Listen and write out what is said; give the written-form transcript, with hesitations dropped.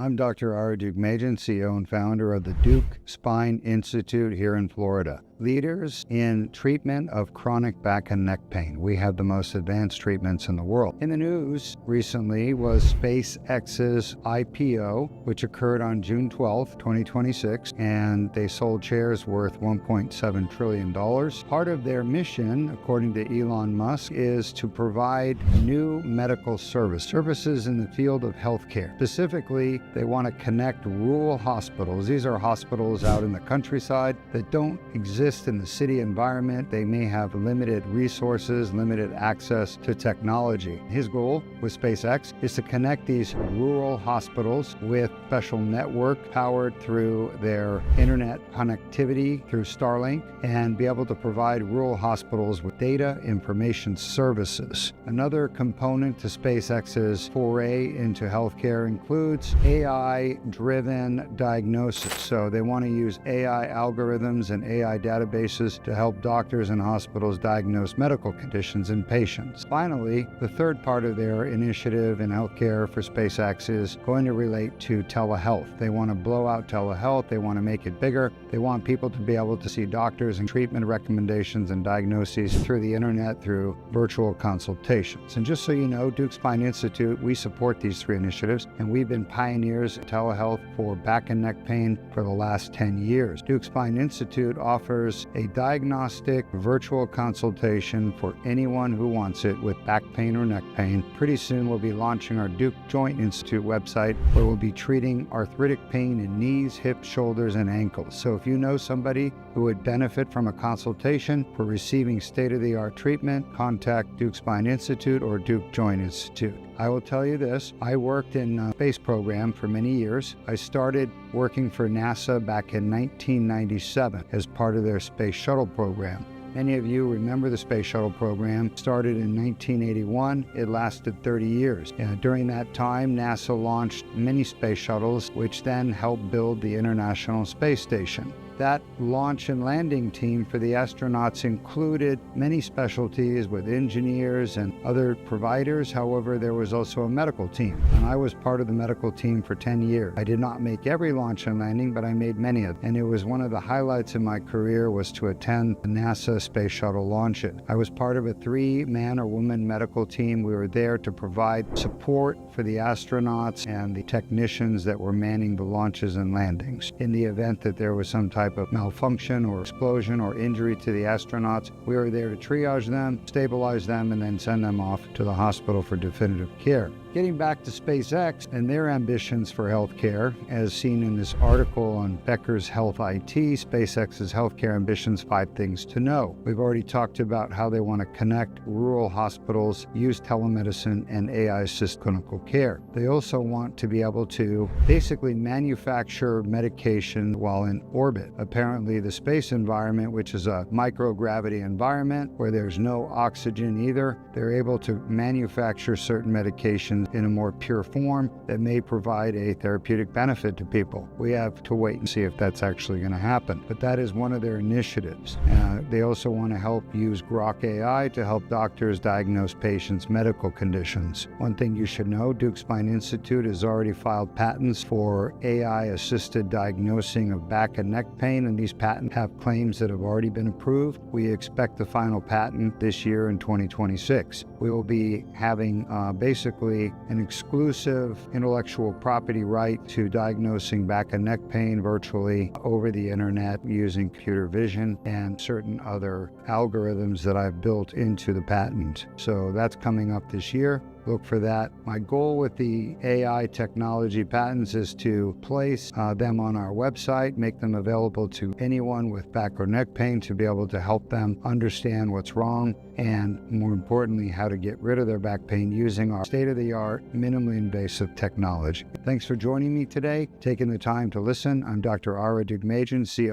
I'm Dr. Ara Deukmedjian, CEO and founder of the Deuk Spine Institute here in Florida. Leaders in treatment of chronic back and neck pain. We have the most advanced treatments in the world. In the news recently was SpaceX's IPO, which occurred on June 12, 2026, and they sold shares worth $1.7 trillion. Part of their mission, according to Elon Musk, is to provide new medical services in the field of healthcare. Specifically, they want to connect rural hospitals. These are hospitals out in the countryside that don't exist in the city environment. They may have limited resources, limited access to technology. His goal with SpaceX is to connect these rural hospitals with special network powered through their internet connectivity through Starlink and be able to provide rural hospitals with data information services. Another component to SpaceX's foray into healthcare includes AI-driven diagnosis. So they want to use AI algorithms and AI databases to help doctors and hospitals diagnose medical conditions in patients. Finally, the third part of their initiative in healthcare for SpaceX is going to relate to telehealth. They want to blow out telehealth. They want to make it bigger. They want people to be able to see doctors and treatment recommendations and diagnoses through the internet, through virtual consultations. And just so you know, Deuk Spine Institute, we support these three initiatives, and we've been pioneers in telehealth for back and neck pain for the last 10 years. Deuk Spine Institute offers a diagnostic virtual consultation for anyone who wants it with back pain or neck pain. Pretty soon we'll be launching our Deuk Joint Institute website, where we'll be treating arthritic pain in knees, hips, shoulders, and ankles. So if you know somebody who would benefit from a consultation for receiving state-of-the-art treatment, contact Deuk Spine Institute or Deuk Joint Institute. I will tell you this, I worked in a space program for many years. I started working for NASA back in 1997 as part of their Space Shuttle program. Many of you remember the Space Shuttle program. Started in 1981. It lasted 30 years. During that time, NASA launched many space shuttles, which then helped build the International Space Station. That launch and landing team for the astronauts included many specialties with engineers and other providers. However, there was also a medical team, and I was part of the medical team for 10 years. I did not make every launch and landing, but I made many of them. And it was one of the highlights in my career was to attend the NASA Space Shuttle launch. I was part of a 3-man or woman medical team. We were there to provide support for the astronauts and the technicians that were manning the launches and landings. In the event that there was some type of malfunction or explosion or injury to the astronauts, we were there to triage them, stabilize them, and then send them off to the hospital for definitive care. Getting back to SpaceX and their ambitions for healthcare, as seen in this article on Becker's Health IT, SpaceX's healthcare ambitions, 5 things to know. We've already talked about how they want to connect rural hospitals, use telemedicine, and AI-assist clinical care. They also want to be able to basically manufacture medication while in orbit. Apparently, the space environment, which is a microgravity environment where there's no oxygen either, they're able to manufacture certain medications in a more pure form that may provide a therapeutic benefit to people. We have to wait and see if that's actually going to happen, but that is one of their initiatives. They also want to help use Grok AI to help doctors diagnose patients' medical conditions. One thing you should know, Deuk Spine Institute has already filed patents for AI-assisted diagnosing of back and neck pain, and these patents have claims that have already been approved. We expect the final patent this year in 2026. We will be having basically an exclusive intellectual property right to diagnosing back and neck pain virtually over the internet using computer vision and certain other algorithms that I've built into the patent. So that's coming up this year. Look for that. My goal with the AI technology patents is to place them on our website, make them available to anyone with back or neck pain to be able to help them understand what's wrong and, more importantly, how to get rid of their back pain using our state-of-the-art, minimally invasive technology. Thanks for joining me today, taking the time to listen. I'm Dr. Ara Deukmedjian, CEO